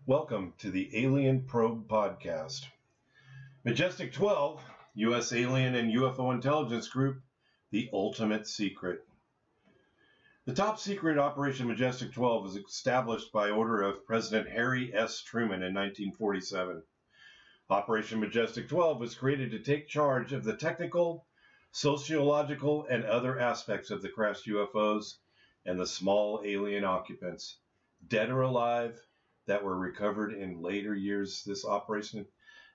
Welcome to the Alien Probe Podcast. Majestic 12, U.S. Alien and UFO Intelligence Group, the ultimate secret. The top secret Operation Majestic 12 was established by order of President Harry S. Truman in 1947. Operation Majestic 12 was created to take charge of the technical, sociological, and other aspects of the crashed UFOs and the small alien occupants, dead or alive, that were recovered in later years. This operation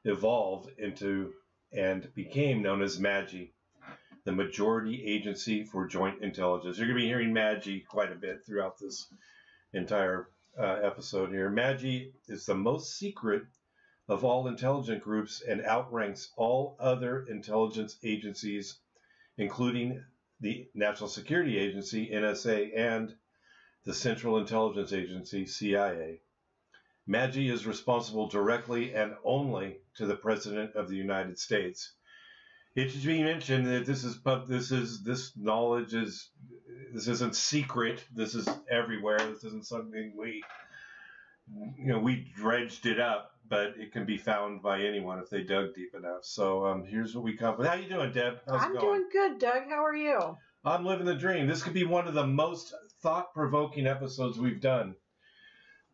evolved into and became known as MAGI, the Majority Agency for Joint Intelligence. You're going to be hearing MAGI quite a bit throughout this entire episode here. MAGI is the most secret of all intelligence groups and outranks all other intelligence agencies, including the National Security Agency, NSA, and the Central Intelligence Agency, CIA. MAGI is responsible directly and only to the President of the United States. It should be mentioned that this isn't secret. This is everywhere. This isn't something we dredged it up, but it can be found by anyone if they dug deep enough. So here's what we come with. How you doing, Deb? How's it going? I'm doing good, Doug. How are you? I'm living the dream. This could be one of the most thought-provoking episodes we've done.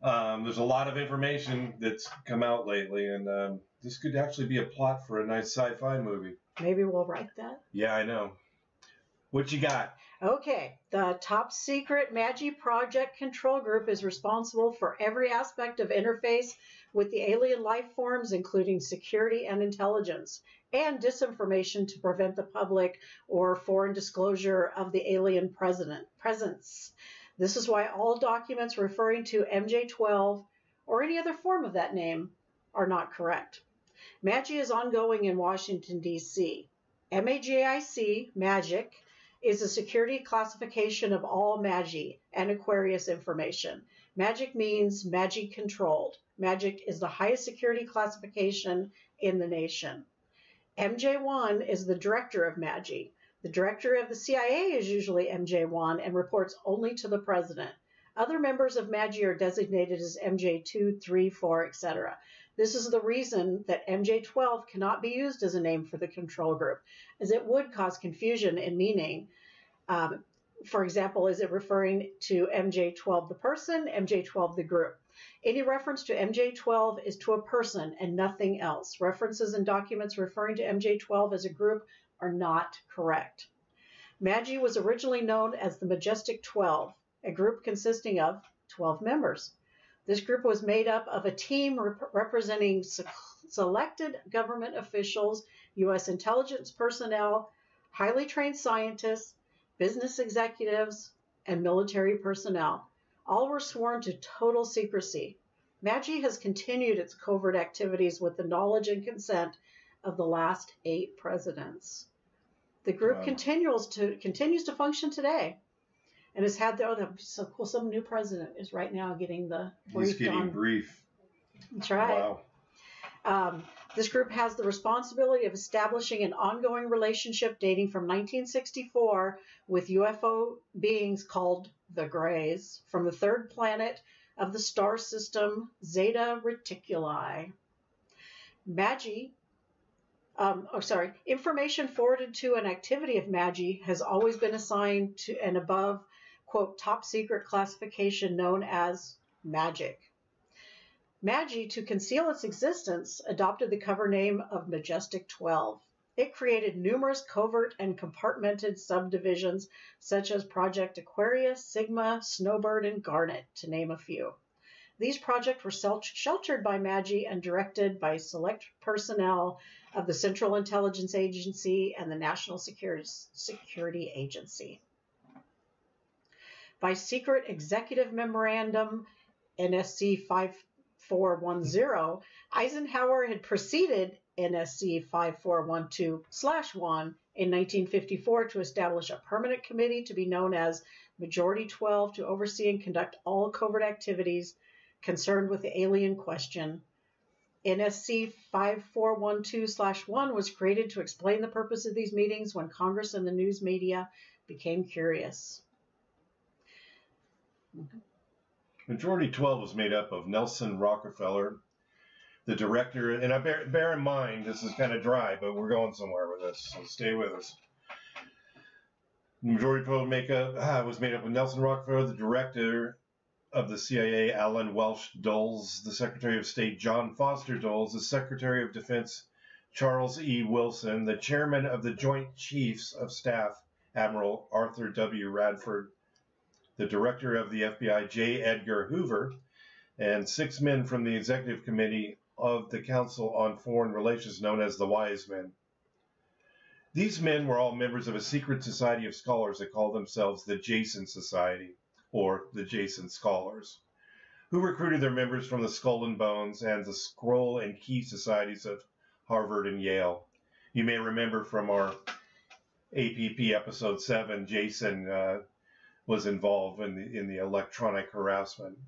There's a lot of information that's come out lately, and this could actually be a plot for a nice sci-fi movie. Maybe we'll write that. Yeah, I know. What you got? Okay. The top secret MAGI project control group is responsible for every aspect of interface with the alien life forms, including security and intelligence, and disinformation to prevent the public or foreign disclosure of the alien presence. This is why all documents referring to MJ-12 or any other form of that name are not correct. MAGI is ongoing in Washington, D.C. MAGIC, is a security classification of all MAGI and Aquarius information. MAGIC means MAGI controlled. MAGIC is the highest security classification in the nation. MJ-1 is the director of MAGI. The director of the CIA is usually MJ-1 and reports only to the president. Other members of MAGI are designated as MJ-2, 3, 4, etc. This is the reason that MJ-12 cannot be used as a name for the control group, as it would cause confusion in meaning. For example, is it referring to MJ-12 the person, MJ-12 the group? Any reference to MJ-12 is to a person and nothing else. References in documents referring to MJ-12 as a group are not correct. MAGI was originally known as the Majestic 12, a group consisting of 12 members. This group was made up of a team representing selected government officials, U.S. intelligence personnel, highly trained scientists, business executives, and military personnel. All were sworn to total secrecy. MAGI has continued its covert activities with the knowledge and consent of the last 8 presidents. The group continues to function today, and has had some new president is right now getting the brief. He's getting brief. That's right. Wow. This group has the responsibility of establishing an ongoing relationship dating from 1964 with UFO beings called the Greys from the third planet of the star system Zeta Reticuli. MAGI. Information forwarded to an activity of MAGI has always been assigned to an above, quote, top secret classification known as MAGIC. MAGI, to conceal its existence, adopted the cover name of Majestic 12. It created numerous covert and compartmented subdivisions such as Project Aquarius, Sigma, Snowbird, and Garnet, to name a few. These projects were sheltered by MAGI and directed by select personnel of the Central Intelligence Agency and the National Security Agency. By secret executive memorandum NSC 5410, Eisenhower had preceded NSC 5412/1 in 1954 to establish a permanent committee to be known as Majority 12 to oversee and conduct all covert activities concerned with the alien question. NSC 5412/1 was created to explain the purpose of these meetings when Congress and the news media became curious. Majority 12 was made up of Nelson Rockefeller, the director, and I bear in mind this is kind of dry, but we're going somewhere with this, so stay with us. Majority 12 was made up of Nelson Rockefeller, the director of the CIA, Alan Welsh Dulles, the Secretary of State, John Foster Dulles, the Secretary of Defense, Charles E. Wilson, the Chairman of the Joint Chiefs of Staff, Admiral Arthur W. Radford, the Director of the FBI, J. Edgar Hoover, and 6 men from the Executive Committee of the Council on Foreign Relations, known as the Wise Men. These men were all members of a secret society of scholars that called themselves the Jason Society, or the Jason Scholars, who recruited their members from the Skull and Bones and the Scroll and Key Societies of Harvard and Yale. You may remember from our APP episode 7, Jason was involved in the electronic harassment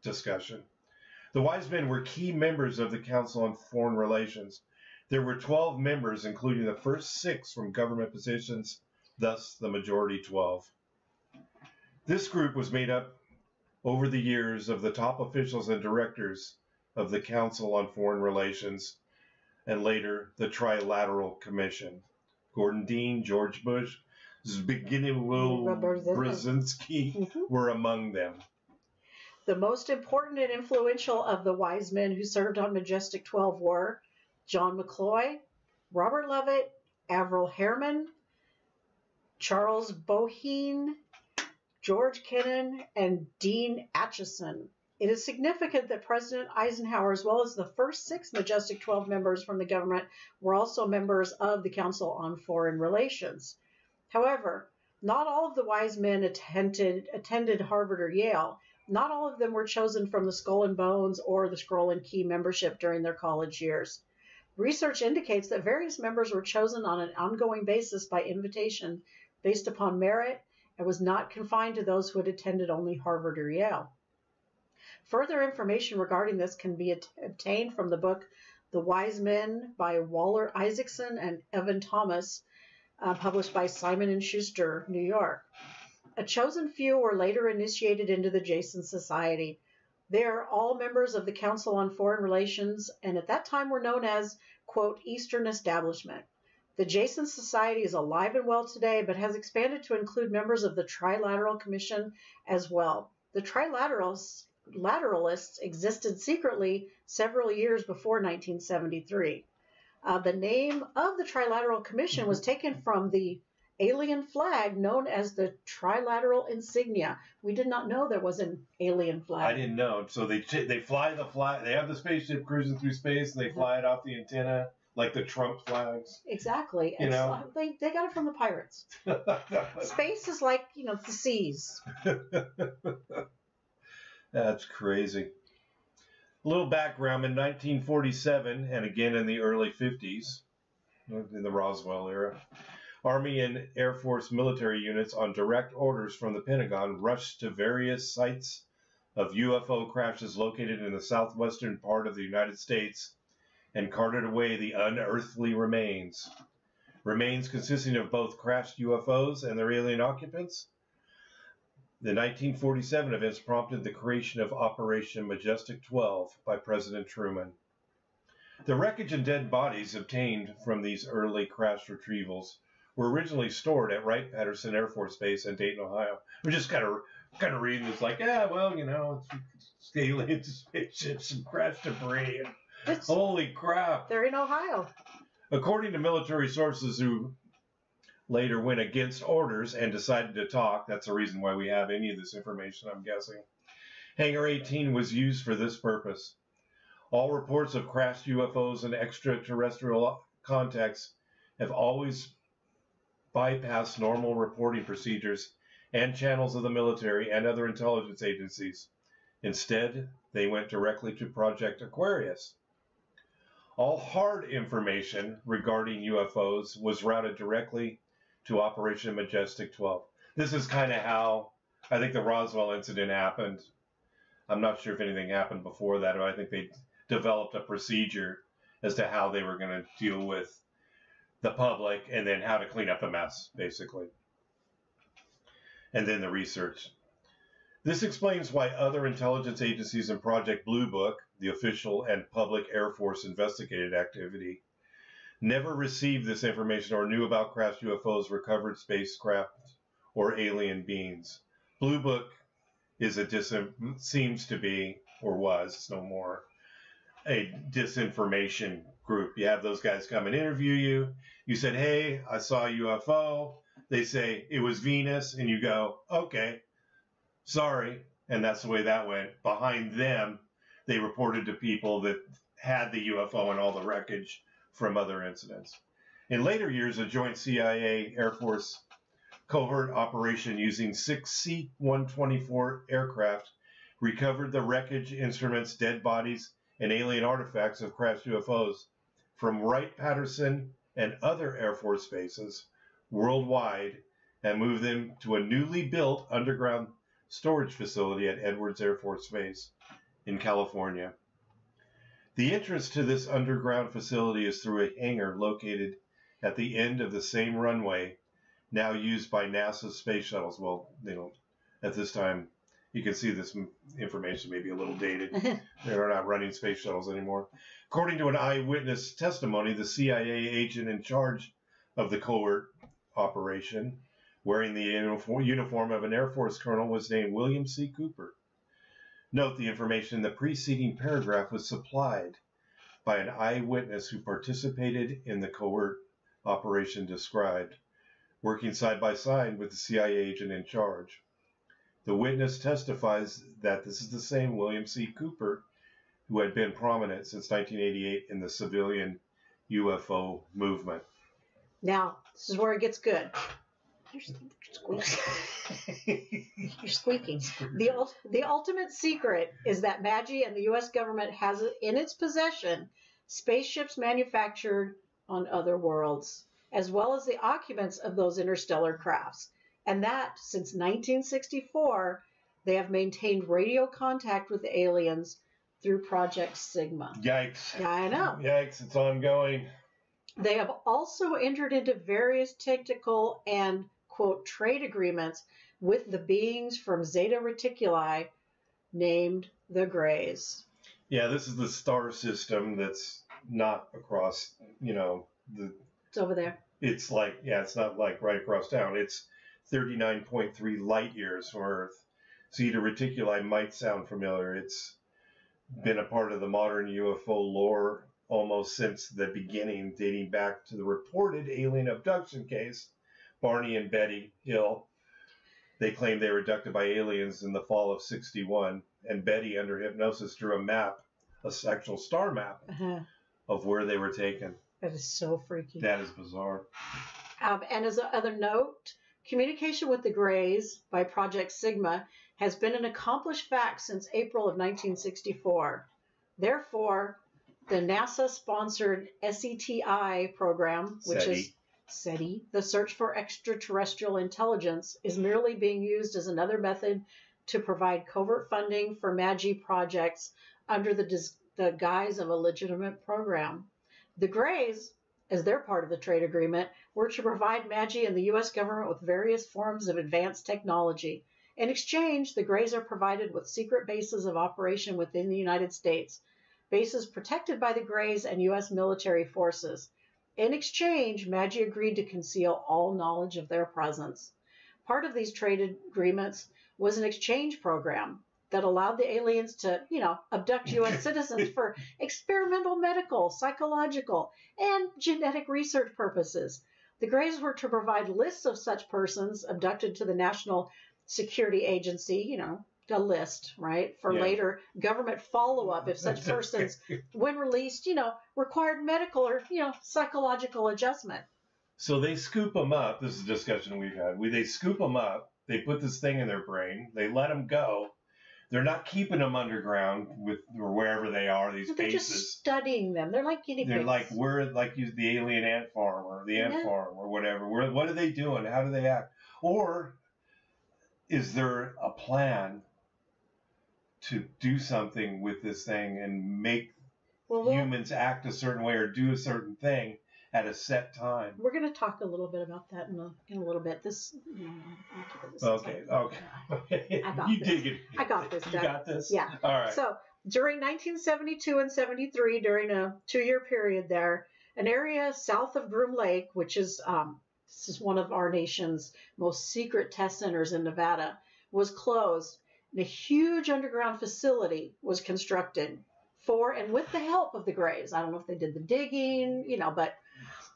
discussion. The Wise Men were key members of the Council on Foreign Relations. There were 12 members, including the first 6 from government positions, thus the majority 12. This group was made up over the years of the top officials and directors of the Council on Foreign Relations, and later the Trilateral Commission. Gordon Dean, George Bush, Zbigniew Brzezinski were among them. The most important and influential of the Wise Men who served on Majestic 12 were John McCloy, Robert Lovett, Averell Harriman, Charles Boheen, George Kennan, and Dean Acheson. It is significant that President Eisenhower, as well as the first 6 Majestic 12 members from the government, were also members of the Council on Foreign Relations. However, not all of the Wise Men attended Harvard or Yale. Not all of them were chosen from the Skull and Bones or the Scroll and Key membership during their college years. Research indicates that various members were chosen on an ongoing basis by invitation based upon merit and was not confined to those who had attended only Harvard or Yale. Further information regarding this can be obtained from the book The Wise Men by Waller Isaacson and Evan Thomas, published by Simon & Schuster, New York. A chosen few were later initiated into the Jason Society. They are all members of the Council on Foreign Relations and at that time were known as, quote, Eastern Establishment. The Jason Society is alive and well today, but has expanded to include members of the Trilateral Commission as well. The Trilateralists existed secretly several years before 1973. The name of the Trilateral Commission was taken from the alien flag known as the Trilateral Insignia. We did not know there was an alien flag. I didn't know. So they fly the flag. They have the spaceship cruising through space, and they fly it off the antenna like the Trump flags. Exactly. They got it from the pirates. Space is like, the seas. That's crazy. A little background. In 1947, and again in the early 50s, in the Roswell era, Army and Air Force military units on direct orders from the Pentagon rushed to various sites of UFO crashes located in the southwestern part of the United States and carted away the unearthly remains. Remains consisting of both crashed UFOs and their alien occupants. The 1947 events prompted the creation of Operation Majestic 12 by President Truman. The wreckage and dead bodies obtained from these early crash retrievals were originally stored at Wright-Patterson Air Force Base in Dayton, Ohio. We're just kind of reading this like, it's alien spaceships and crash debris. And holy crap! They're in Ohio. According to military sources who later went against orders and decided to talk, that's the reason why we have any of this information, I'm guessing. Hangar 18 was used for this purpose. All reports of crashed UFOs and extraterrestrial contacts have always bypassed normal reporting procedures and channels of the military and other intelligence agencies. Instead, they went directly to Project Aquarius. All hard information regarding UFOs was routed directly to Operation Majestic 12. This is kind of how I think the Roswell incident happened. I'm not sure if anything happened before that, but I think they developed a procedure as to how they were going to deal with the public and then how to clean up the mess, basically. And then the research. This explains why other intelligence agencies and Project Blue Book, the official and public Air Force investigated activity, never received this information or knew about crashed UFOs, recovered spacecraft, or alien beings. Blue Book seems to be, or was, it's no more, a disinformation group. You have those guys come and interview you. You said, hey, I saw a UFO. They say it was Venus, and you go, okay, sorry. And that's the way that went. Behind them, they reported to people that had the UFO and all the wreckage from other incidents. In later years, a joint CIA Air Force covert operation using 6 C-124 aircraft recovered the wreckage, instruments, dead bodies, and alien artifacts of crashed UFOs from Wright-Patterson and other Air Force bases worldwide and moved them to a newly built underground storage facility at Edwards Air Force Base in California. The entrance to this underground facility is through a hangar located at the end of the same runway now used by NASA's space shuttles. Well, they don't, at this time, you can see this information may be a little dated. They're not running space shuttles anymore. According to an eyewitness testimony, the CIA agent in charge of the covert operation, wearing the uniform of an Air Force colonel, was named William C. Cooper. Note the information in the preceding paragraph was supplied by an eyewitness who participated in the covert operation described, working side by side with the CIA agent in charge. The witness testifies that this is the same William C. Cooper who had been prominent since 1988 in the civilian UFO movement. Now, this is where it gets good. You're squeaking. You're squeaking. The ultimate secret is that Maggie and the U.S. government has in its possession spaceships manufactured on other worlds, as well as the occupants of those interstellar crafts. And that, since 1964, they have maintained radio contact with the aliens through Project Sigma. Yikes. Yeah, I know. Yikes, it's ongoing. They have also entered into various technical and, quote, trade agreements with the beings from Zeta Reticuli named the Greys. Yeah, this is the star system that's not across, It's over there. It's like, it's not like right across town. It's 39.3 light years from Earth. Zeta Reticuli might sound familiar. It's been a part of the modern UFO lore almost since the beginning, dating back to the reported alien abduction case, Barney and Betty Hill. They claimed they were abducted by aliens in the fall of '61, and Betty, under hypnosis, drew a map, a actual star map, of where they were taken. That is so freaky. That is bizarre. And as another note, communication with the Greys by Project Sigma has been an accomplished fact since April of 1964. Therefore, the NASA-sponsored SETI program, which is SETI, the Search for Extraterrestrial Intelligence, is merely being used as another method to provide covert funding for Maggie projects under the guise of a legitimate program. The Greys, as their part of the trade agreement, were to provide Maggie and the U.S. government with various forms of advanced technology. In exchange, the Greys are provided with secret bases of operation within the United States, bases protected by the Greys and U.S. military forces. In exchange, Maggie agreed to conceal all knowledge of their presence. Part of these trade agreements was an exchange program that allowed the aliens to, abduct U.S. citizens for experimental medical, psychological, and genetic research purposes. The Greys were to provide lists of such persons abducted to the National Security Agency, a list, right, for later government follow-up if such persons, when released, required medical or, psychological adjustment. So they scoop them up. This is a discussion we've had. They scoop them up. They put this thing in their brain. They let them go. They're not keeping them underground or wherever they are, these They're bases. just studying them. They're like guinea pigs. They're like, we're like the alien ant farm or the ant farm or whatever. What are they doing? How do they act? Or is there a plan to do something with this thing and make humans act a certain way or do a certain thing at a set time. We're going to talk a little bit about that in a little bit. Okay. I got you this. dig it. I got this. You got this? Yeah. All right. So during 1972 and 73, during a 2-year period there, an area south of Groom Lake, which is this is one of our nation's most secret test centers in Nevada, was closed, and a huge underground facility was constructed for and with the help of the Greys. I don't know if they did the digging, but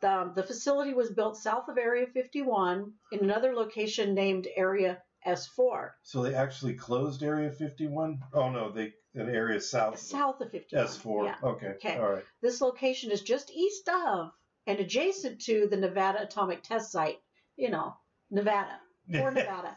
the facility was built south of Area 51 in another location named Area S4. So they actually closed Area 51? Oh, no, an area south of 51. S4. Yeah. Okay. All right. This location is just east of and adjacent to the Nevada Atomic Test Site. Nevada. For Nevada.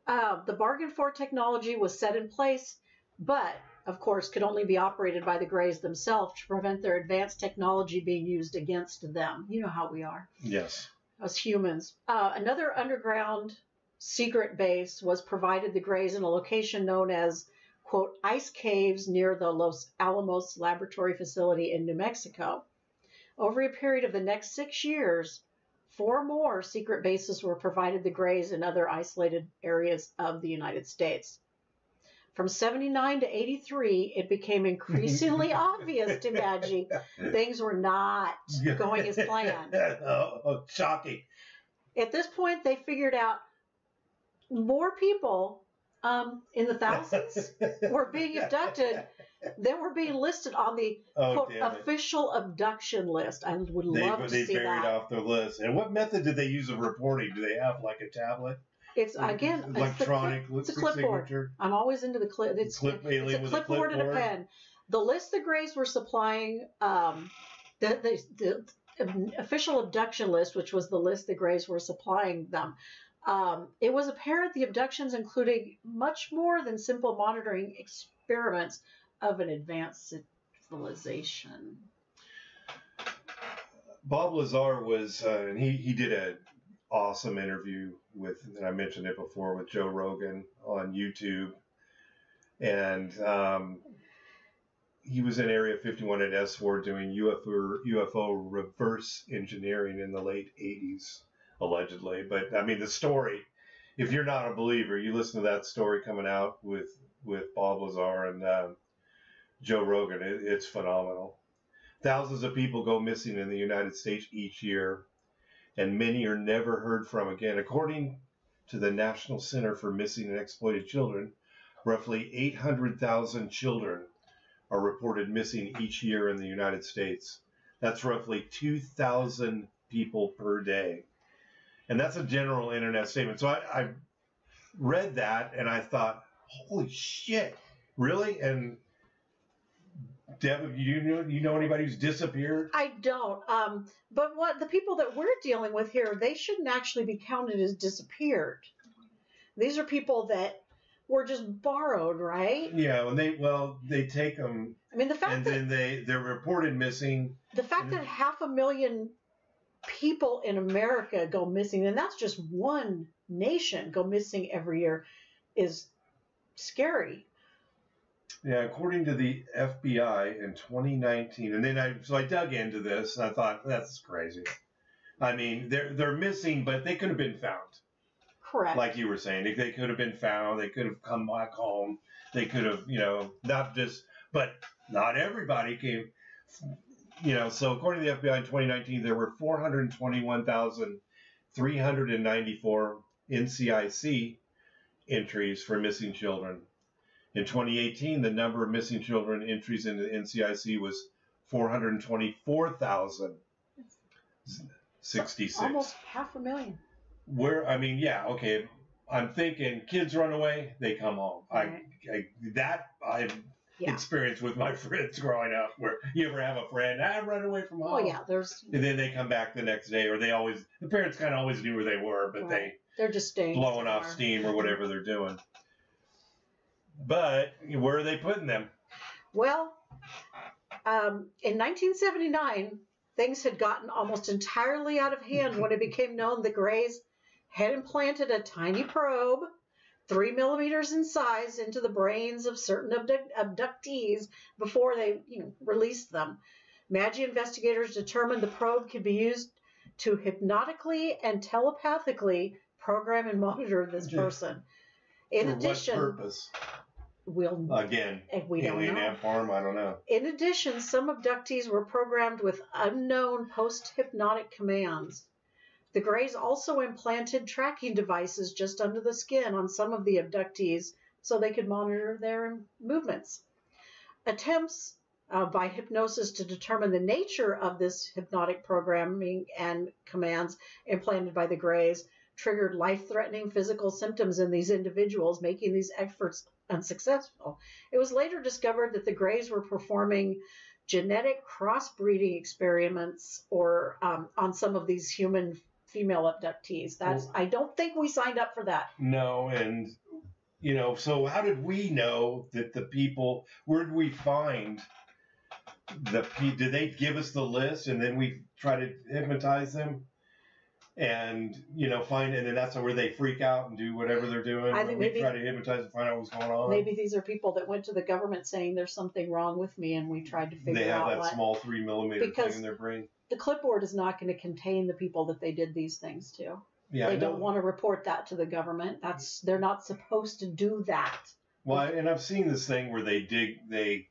The bargain for technology was set in place, but of course could only be operated by the Greys themselves to prevent their advanced technology being used against them. You know how we are. Yes. As humans. Another underground secret base was provided the Greys in a location known as, quote, ice caves near the Los Alamos laboratory facility in New Mexico. Over a period of the next 6 years, 4 more secret bases were provided the Greys in other isolated areas of the United States. From 79 to 83, it became increasingly obvious to Maggie things were not going as planned. Shocking. At this point, they figured out more people in the thousands were being abducted than were being listed on the quote, official abduction list. I would love to see that. They buried off their list. And what method did they use of reporting? Do they have like a tablet? It's again electronic. It's a clipboard. Signature? I'm always into the clip. It's a clipboard and a pen. The list the Greys were supplying, the official abduction list, which was the list the Greys were supplying them. It was apparent the abductions included much more than simple monitoring experiments of an advanced civilization. Bob Lazar was, and he did an awesome interview with, and I mentioned it before, with Joe Rogan on YouTube. And he was in Area 51 at S4 doing UFO reverse engineering in the late 80s, allegedly. But, I mean, the story, if you're not a believer, you listen to that story coming out with Bob Lazar and Joe Rogan. It's phenomenal. Thousands of people go missing in the United States each year, and many are never heard from again. According to the National Center for Missing and Exploited Children, roughly 800,000 children are reported missing each year in the United States. That's roughly 2,000 people per day. And that's a general internet statement. So I read that and I thought, holy shit, really? And Deb, you know anybody who's disappeared? I don't. But what the people that we're dealing with here, they shouldn't actually be counted as disappeared. These are people that were just borrowed, right? Yeah, and they take them. I mean, the fact and then they're reported missing. The fact that 500,000 people in America go missing, and that's just one nation go missing every year, is scary. Yeah, according to the FBI in 2019, and then I dug into this and I thought that's crazy. I mean, they're missing, but they could have been found. Correct. Like you were saying, they could have been found. They could have come back home. They could have, not just, but not everybody came. So according to the FBI in 2019, there were 421,394 NCIC entries for missing children. In 2018, the number of missing children entries into the NCIC was 424,066. Almost 500,000. I'm thinking kids run away, they come home. Right. I've experienced with my friends growing up, where you ever have a friend, run away from home. Oh yeah, and then they come back the next day, or the parents kind of always knew where they were, but they're just staying blowing off steam or whatever they're doing. But where are they putting them? Well, in 1979, things had gotten almost entirely out of hand when it became known the Greys had implanted a tiny probe, 3 millimeters in size, into the brains of certain abductees before they released them. Magi investigators determined the probe could be used to hypnotically and telepathically program and monitor this person. In addition, what purpose? We'll again, we don't alien know. ant farm. I don't know. In addition, some abductees were programmed with unknown post-hypnotic commands. The Greys also implanted tracking devices just under the skin on some of the abductees so they could monitor their movements. Attempts by hypnosis to determine the nature of this hypnotic programming and commands implanted by the Greys triggered life-threatening physical symptoms in these individuals, making these efforts unsuccessful. It was later discovered that the Greys were performing genetic crossbreeding experiments or on some of these human female abductees. I don't think we signed up for that. No, and so how did we know that the people? Where did we find the people? Did they give us the list and then we try to hypnotize them? And find, and then that's where they freak out and do whatever they're doing. I think maybe we try to hypnotize and find out what's going on. Maybe these are people that went to the government saying there's something wrong with me, and we tried to figure out. They have that small 3 millimeter thing in their brain. The clipboard is not going to contain the people that they did these things to. Yeah, they don't want to report that to the government. They're not supposed to do that. Well, and I've seen this thing where they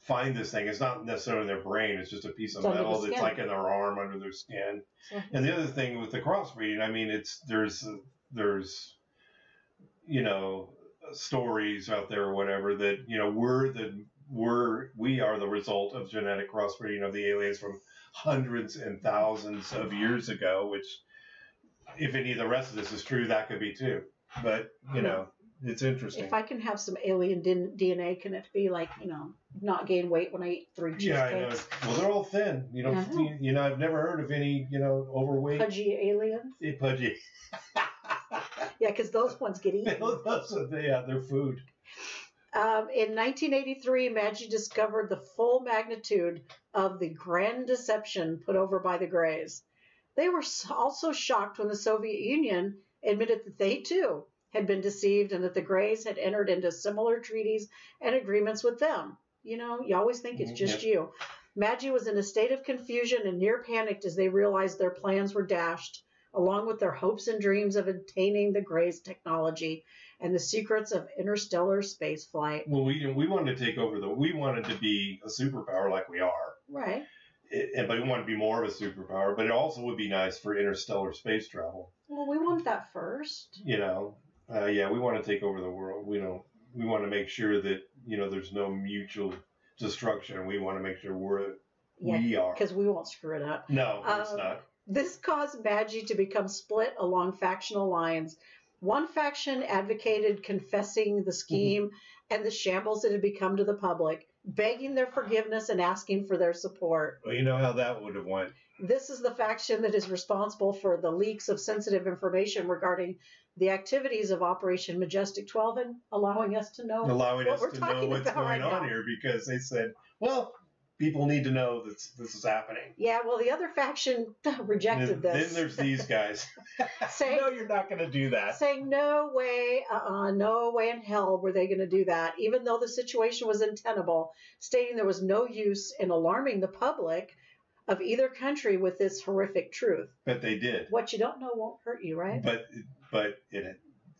find this thing. It's not necessarily in their brain. It's just a piece of metal that's like in their arm under their skin. And the other thing with the crossbreeding, I mean, there's stories out there or whatever that we are the result of genetic crossbreeding of the aliens from hundreds and thousands of years ago. Which, if any of the rest of this is true, that could be too. But it's interesting. If I can have some alien DNA, can it be like, not gain weight when I eat 3 cheesecakes? Yeah, I know. Well, they're all thin. I've never heard of any, overweight. Pudgy aliens? Yeah, pudgy. Yeah, because those ones get eaten. They're food. In 1983, Magi discovered the full magnitude of the grand deception put over by the Greys. They were also shocked when the Soviet Union admitted that they, too, had been deceived and that the Greys had entered into similar treaties and agreements with them. You always think it's just you. Magi was in a state of confusion and near panicked as they realized their plans were dashed, along with their hopes and dreams of attaining the Greys' technology and the secrets of interstellar space flight. Well, we wanted to take over we wanted to be a superpower like we are. Right. But we want to be more of a superpower, but it also would be nice for interstellar space travel. Well, we want that first. We want to take over the world. We want to make sure that, there's no mutual destruction. We want to make sure we are. Because we won't screw it up. No, it's not. This caused Magi to become split along factional lines. One faction advocated confessing the scheme and the shambles it had become to the public, begging their forgiveness and asking for their support. Well, you know how that would have went. This is the faction that is responsible for the leaks of sensitive information regarding the activities of Operation Majestic 12 and allowing us to know what's going on here, because they said, well, people need to know that this is happening. Yeah, well, the other faction rejected this. Then there's these guys. Saying, no, you're not going to do that. Saying, no way in hell were they going to do that, even though the situation was untenable, stating there was no use in alarming the public of either country with this horrific truth. But they did. What you don't know won't hurt you, right? But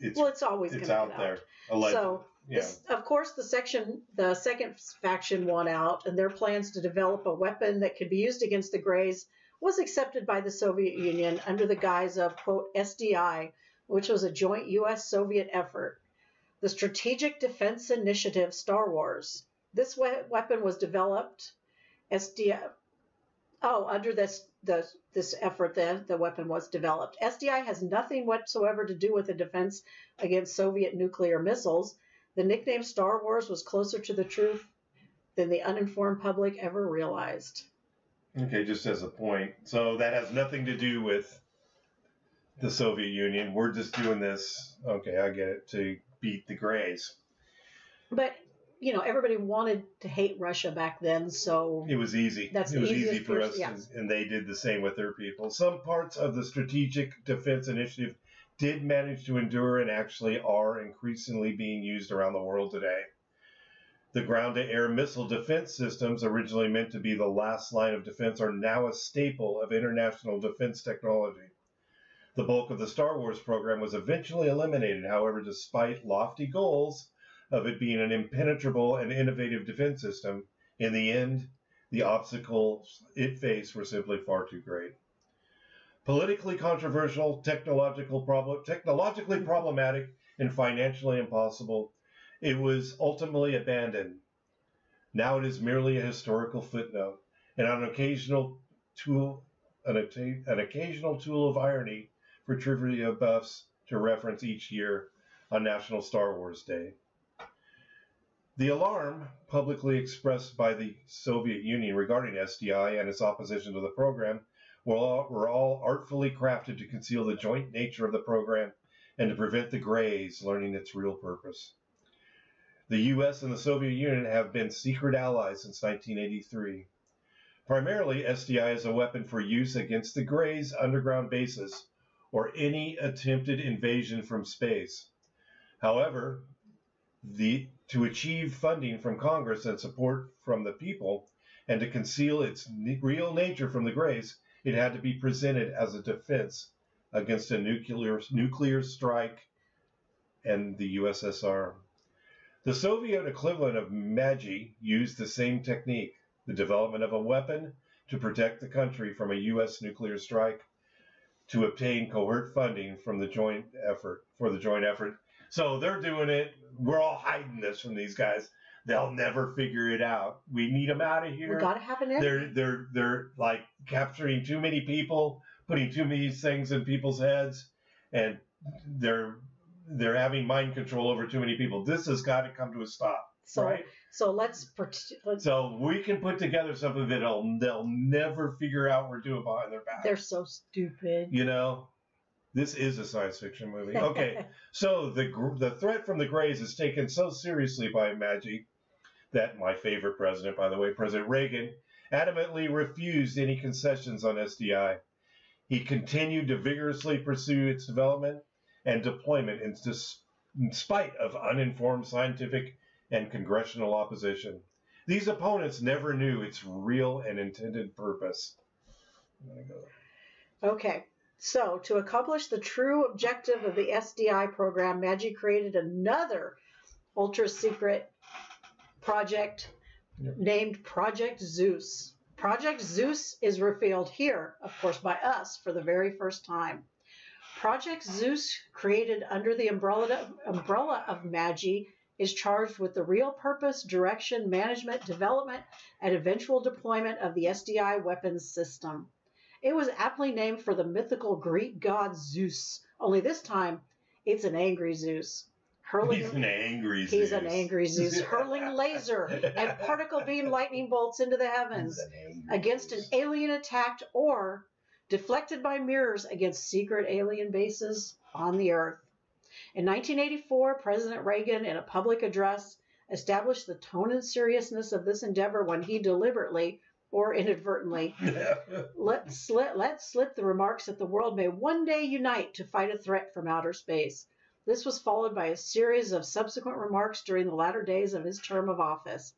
it's always going to out there. Allegedly. So, of course, the second faction won out, and their plans to develop a weapon that could be used against the Greys was accepted by the Soviet Union under the guise of, quote, SDI, which was a joint U.S.-Soviet effort. The Strategic Defense Initiative Star Wars. This weapon was developed, SDI. Oh, under this effort, the weapon was developed. SDI has nothing whatsoever to do with the defense against Soviet nuclear missiles. The nickname Star Wars was closer to the truth than the uninformed public ever realized. Okay, just as a point. So that has nothing to do with the Soviet Union. We're just doing this, okay, I get it, to beat the Greys. But, everybody wanted to hate Russia back then, so... It was easy. It was easy for us, and they did the same with their people. Some parts of the Strategic Defense Initiative did manage to endure and actually are increasingly being used around the world today. The ground-to-air missile defense systems, originally meant to be the last line of defense, are now a staple of international defense technology. The bulk of the Star Wars program was eventually eliminated, however, despite lofty goals of it being an impenetrable and innovative defense system. In the end, the obstacles it faced were simply far too great. Politically controversial, technologically problematic, and financially impossible, it was ultimately abandoned. Now it is merely a historical footnote and an occasional tool of irony for trivia buffs to reference each year on National Star Wars Day. The alarm publicly expressed by the Soviet Union regarding SDI and its opposition to the program were all artfully crafted to conceal the joint nature of the program and to prevent the Greys learning its real purpose. The U.S. and the Soviet Union have been secret allies since 1983. Primarily, SDI is a weapon for use against the Greys' underground bases or any attempted invasion from space. However, to achieve funding from Congress and support from the people, and to conceal its real nature from the Greys, it had to be presented as a defense against a nuclear strike and the USSR. The Soviet equivalent of Magi used the same technique, the development of a weapon to protect the country from a U.S. nuclear strike, to obtain covert funding from the joint effort. So they're doing it. We're all hiding this from these guys. They'll never figure it out. We need them out of here. We gotta have an end. They're like capturing too many people, putting too many things in people's heads, and they're having mind control over too many people. This has got to come to a stop. Right? So So we can put together something that they'll never figure out we're doing behind their back. They're so stupid. You know, this is a science fiction movie. Okay, so the threat from the Greys is taken so seriously by Magi that my favorite president, by the way, President Reagan, adamantly refused any concessions on SDI. He continued to vigorously pursue its development and deployment in spite of uninformed scientific and congressional opposition. These opponents never knew its real and intended purpose. Okay, so to accomplish the true objective of the SDI program, Magi created another ultra-secret project named Project Zeus. Project Zeus is revealed here, of course, by us for the very first time. Project Zeus, created under the umbrella of Magi, is charged with the real purpose, direction, management, development, and eventual deployment of the SDI weapons system. It was aptly named for the mythical Greek god Zeus, only this time it's an angry Zeus. He's an angry Zeus, hurling laser and particle beam lightning bolts into the heavens against an alien attack or deflected by mirrors against secret alien bases on the Earth. In 1984, President Reagan, in a public address, established the tone and seriousness of this endeavor when he deliberately or inadvertently let slip the remarks that the world may one day unite to fight a threat from outer space. This was followed by a series of subsequent remarks during the latter days of his term of office.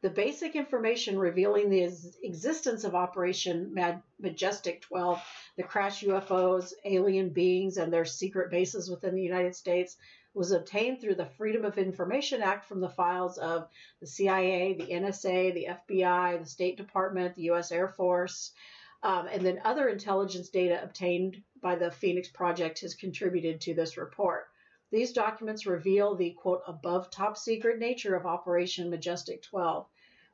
The basic information revealing the existence of Operation Majestic 12, the crash UFOs, alien beings, and their secret bases within the United States was obtained through the Freedom of Information Act from the files of the CIA, the NSA, the FBI, the State Department, the U.S. Air Force, and then other intelligence data obtained by the Phoenix Project has contributed to this report. These documents reveal the, quote, above top secret nature of Operation Majestic 12.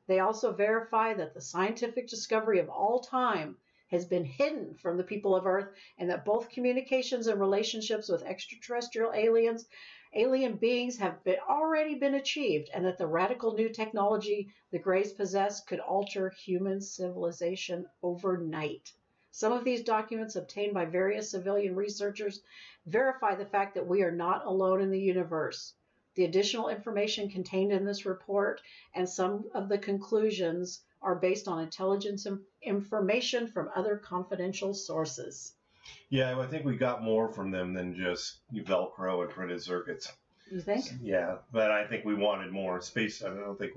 They also verify that the scientific discovery of all time has been hidden from the people of Earth, and that both communications and relationships with extraterrestrial alien beings have already been achieved, and that the radical new technology the Greys possess could alter human civilization overnight. Some of these documents, obtained by various civilian researchers, verify the fact that we are not alone in the universe. The additional information contained in this report and some of the conclusions are based on intelligence information from other confidential sources. Yeah, I think we got more from them than just Velcro and printed circuits. You think? Yeah, but I think we wanted more space. I don't think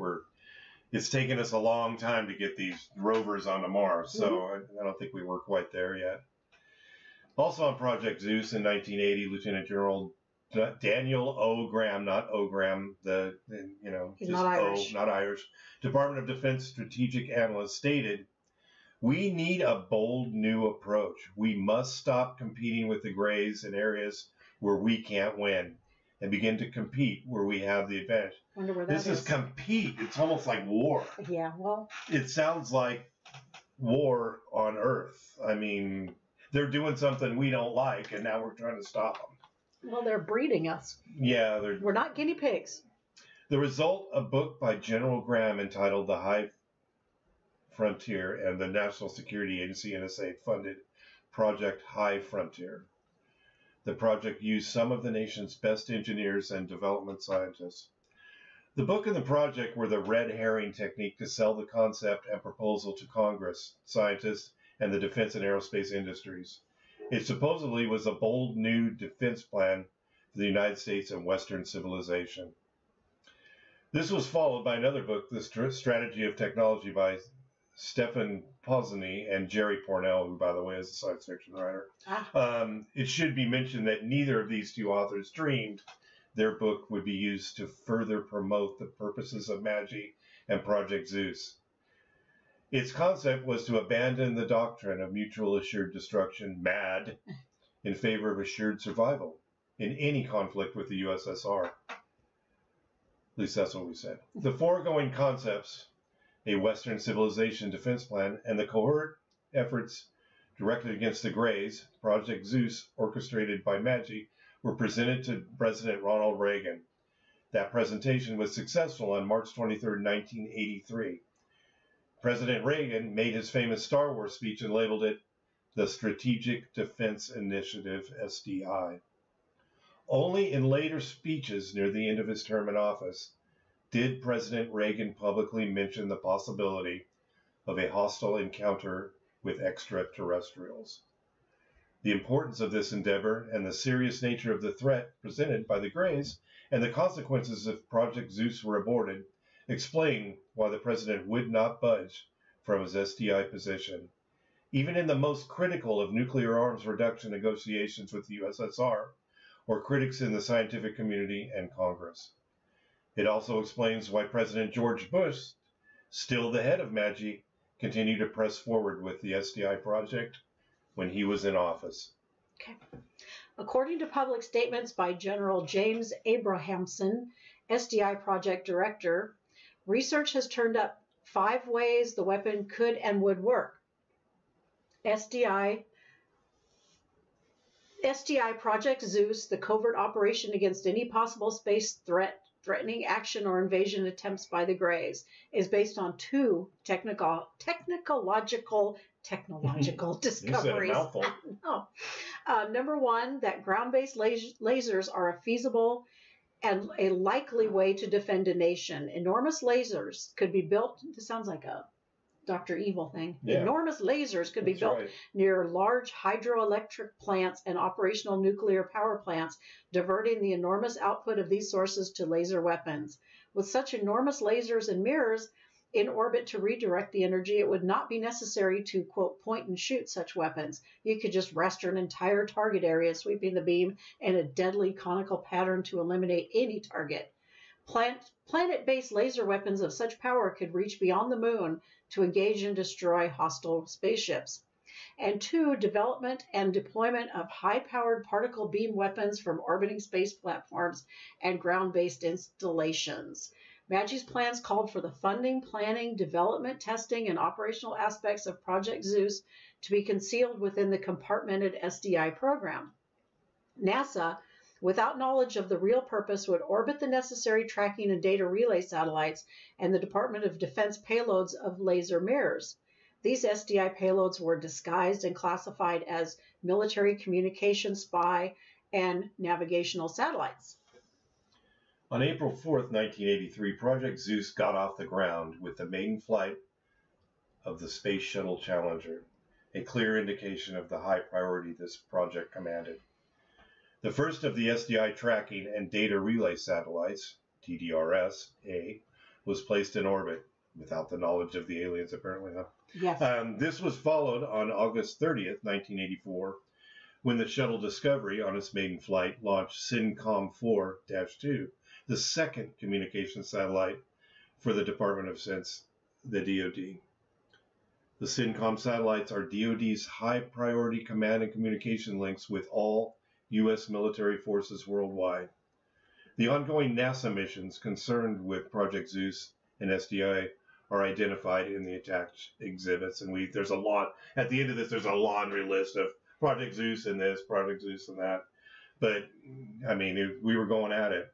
it's taken us a long time to get these rovers onto Mars, so I don't think we were quite there yet. Also on Project Zeus in 1980, Lieutenant General Daniel O. Graham, not O. Graham, He's not Irish. Not Irish, Department of Defense strategic analyst, stated, "We need a bold new approach. We must stop competing with the Greys in areas where we can't win and begin to compete where we have the advantage." Wonder where that is. This is compete. It's almost like war. Yeah, well. It sounds like war on Earth. I mean, they're doing something we don't like, and now we're trying to stop them. Well, they're breeding us. Yeah. We're not guinea pigs. The result, a book by General Graham entitled The High Frontier, and the National Security Agency, NSA, funded Project High Frontier. The project used some of the nation's best engineers and development scientists. The book and the project were the red herring technique to sell the concept and proposal to Congress, scientists, and the defense and aerospace industries. It supposedly was a bold new defense plan for the United States and Western civilization. This was followed by another book, The Strategy of Technology, by Stephen Posny and Jerry Pournelle, who, by the way, is a science fiction writer. It should be mentioned that neither of these two authors dreamed their book would be used to further promote the purposes of MAGI and Project Zeus. Its concept was to abandon the doctrine of mutual assured destruction, MAD, in favor of assured survival in any conflict with the USSR. At least that's what we said. The foregoing concepts, a Western civilization defense plan, and the covert efforts directed against the Greys, Project Zeus, orchestrated by MAGI, were presented to President Ronald Reagan. That presentation was successful on March 23, 1983. President Reagan made his famous Star Wars speech and labeled it the Strategic Defense Initiative, SDI. Only in later speeches near the end of his term in office did President Reagan publicly mention the possibility of a hostile encounter with extraterrestrials. The importance of this endeavor and the serious nature of the threat presented by the Greys and the consequences if Project Zeus were aborted explain why the president would not budge from his SDI position. Even in the most critical of nuclear arms reduction negotiations with the USSR, or critics in the scientific community and Congress. It also explains why President George Bush, still the head of MAGI, continued to press forward with the SDI project when he was in office. Okay. According to public statements by General James Abrahamson, SDI project director, research has turned up 5 ways the weapon could and would work. SDI Project Zeus, the covert operation against any possible space threatening action or invasion attempts by the Greys, is based on 2 technological discoveries. You said a mouthful. No. Number 1, that ground-based lasers are a feasible and a likely way to defend a nation. Enormous lasers could be built. This sounds like a Dr. Evil thing. Yeah. Enormous lasers could be built near large hydroelectric plants and operational nuclear power plants, diverting the enormous output of these sources to laser weapons. With such enormous lasers and mirrors in orbit to redirect the energy, it would not be necessary to, quote, point and shoot such weapons. You could just rester an entire target area, sweeping the beam in a deadly conical pattern to eliminate any target. Planet-based laser weapons of such power could reach beyond the moon to engage and destroy hostile spaceships. And 2, development and deployment of high-powered particle beam weapons from orbiting space platforms and ground-based installations. MAGI's plans called for the funding, planning, development, testing, and operational aspects of Project Zeus to be concealed within the compartmented SDI program. NASA, without knowledge of the real purpose, would orbit the necessary tracking and data relay satellites and the Department of Defense payloads of laser mirrors. These SDI payloads were disguised and classified as military communication, spy, and navigational satellites. On April 4th, 1983, Project Zeus got off the ground with the maiden flight of the Space Shuttle Challenger, a clear indication of the high priority this project commanded. The first of the SDI tracking and data relay satellites, TDRS-A, was placed in orbit, without the knowledge of the aliens, apparently. Huh? Yes. This was followed on August 30th, 1984, when the shuttle Discovery, on its maiden flight, launched SYNCOM-4-2, the second communication satellite for the Department of Defense, the DoD. The SYNCOM satellites are DoD's high-priority command and communication links with all U.S. military forces worldwide. The ongoing NASA missions concerned with Project Zeus and SDI are identified in the attached exhibits, and there's a lot, at the end of this, there's a laundry list of Project Zeus and this, Project Zeus and that. But, I mean, we were going at it.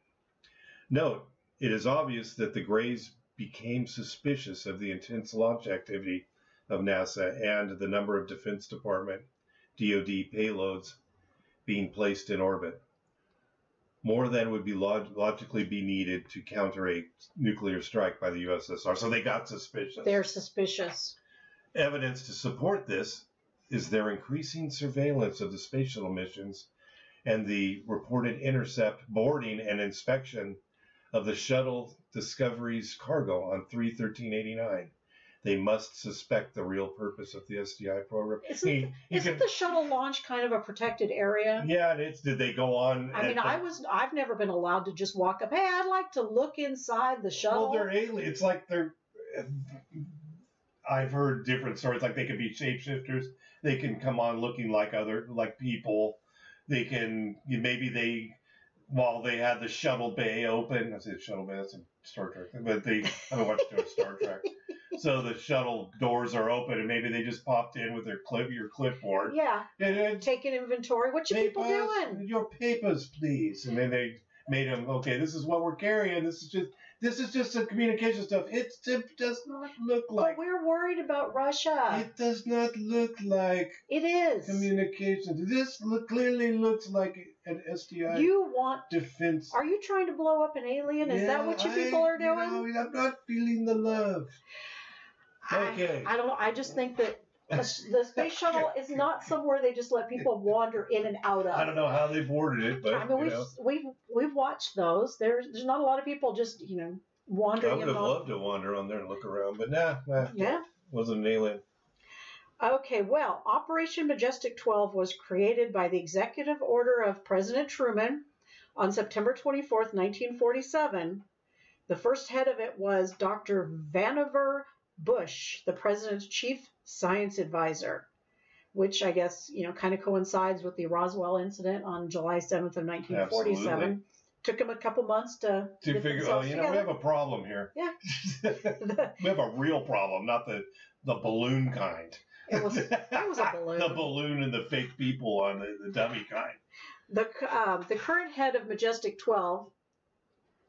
Note, it is obvious that the Greys became suspicious of the intense launch activity of NASA and the number of Defense Department DoD payloads being placed in orbit, more than would be logically be needed to counter a nuclear strike by the USSR. So they got suspicious. They're suspicious. Evidence to support this is their increasing surveillance of the space shuttle missions and the reported intercept, boarding, and inspection of the shuttle Discovery's cargo on 3/13/89. They must suspect the real purpose of the SDI program. Isn't the shuttle launch kind of a protected area? Yeah, did they go on? I mean, I've never been allowed to just walk up. Hey, I'd like to look inside the shuttle. Well, they're alien. It's like I've heard different stories. Like they can be shapeshifters. They can come on looking like people. They can while they had the shuttle bay open. I said shuttle bay. That's in Star Trek, but I haven't watched too much Star Trek. So the shuttle doors are open, and maybe they just popped in with your clipboard. Yeah. And taking inventory. What you people doing? Your papers, please. And then they made them. Okay, this is what we're carrying. This is just some communication stuff. It does not look like. But we're worried about Russia. It does not look like. It is communication. This clearly looks like an SDI. You want defense? Are you trying to blow up an alien? Is that what you people are doing? I'm not feeling the love. Okay. I don't know. I just think that the space shuttle is not somewhere they just let people wander in and out of. I don't know how they boarded it, but I mean, we've watched those. There's not a lot of people just wandering. I would have loved to wander on there and look around, but nah. Yeah. Wasn't an alien. Okay, well, Operation Majestic 12 was created by the executive order of President Truman on September 24th, 1947. The first head of it was Dr. Vannevar Bush, the president's chief science advisor, which I guess, kind of coincides with the Roswell incident on July 7th of 1947. Absolutely. Took him a couple months to figure out, we have a problem here. Yeah. We have a real problem, not the balloon kind. That was a balloon. The balloon and the fake people on the dummy kind. The current head of Majestic 12,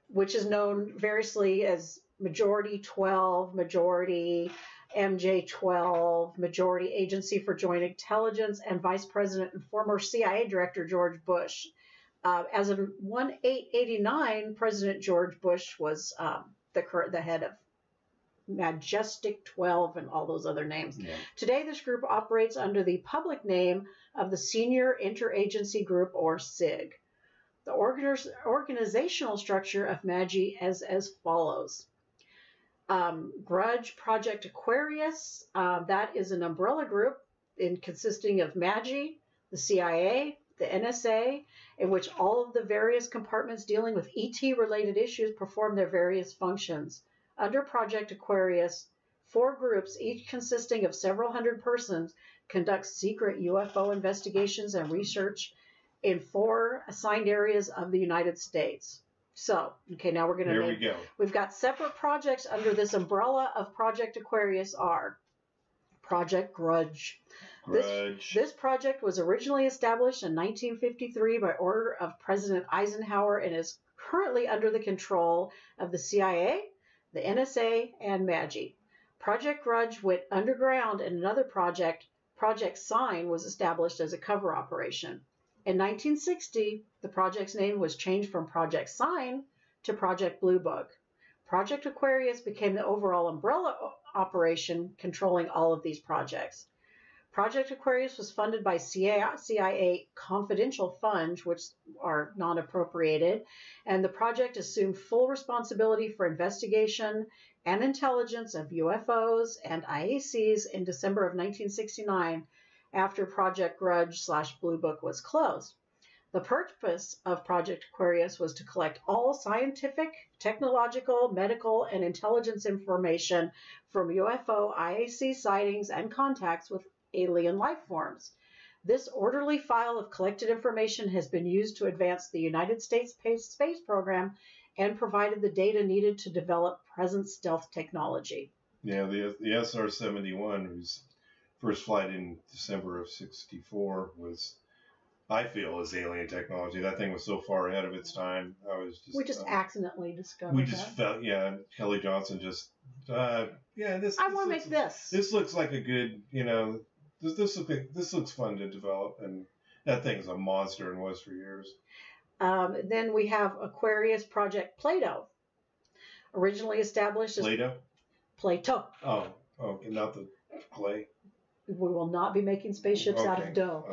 which is known variously as Majority 12, Majority MJ-12, Majority Agency for Joint Intelligence, and Vice President and former CIA Director George Bush. As of 1/8/89, President George Bush was the head of Majestic 12 and all those other names. Yeah. Today, this group operates under the public name of the Senior Interagency Group, or SIG. The organizational structure of MAGI is as follows. Grudge Project Aquarius, that is an umbrella group consisting of MAGI, the CIA, the NSA, in which all of the various compartments dealing with ET-related issues perform their various functions. Under Project Aquarius, 4 groups, each consisting of several hundred persons, conduct secret UFO investigations and research in 4 assigned areas of the United States. So, okay, now we're going to Here we go. We've got separate projects under this umbrella of Project Aquarius are Project Grudge. This project was originally established in 1953 by order of President Eisenhower and is currently under the control of the CIA, the NSA, and MAGI. Project Grudge went underground, and another project, Project Sign, was established as a cover operation. In 1960, the project's name was changed from Project Sign to Project Blue Book. Project Aquarius became the overall umbrella operation controlling all of these projects. Project Aquarius was funded by CIA confidential funds, which are non-appropriated, and the project assumed full responsibility for investigation and intelligence of UFOs and IACs in December of 1969, after Project Grudge/Blue Book was closed. The purpose of Project Aquarius was to collect all scientific, technological, medical, and intelligence information from UFO IAC sightings and contacts with alien life forms. This orderly file of collected information has been used to advance the United States space program and provided the data needed to develop present stealth technology. Yeah, the SR-71, whose first flight in December of '64 was, I feel, is alien technology. That thing was so far ahead of its time. We just accidentally discovered We just felt, yeah, Kelly Johnson just, I want to make this. This looks like a good, this looks fun to develop, and that thing's a monster and was for years. Then we have Aquarius Project Plato, originally established as Plato. Oh, okay, not the clay. We will not be making spaceships out of dough.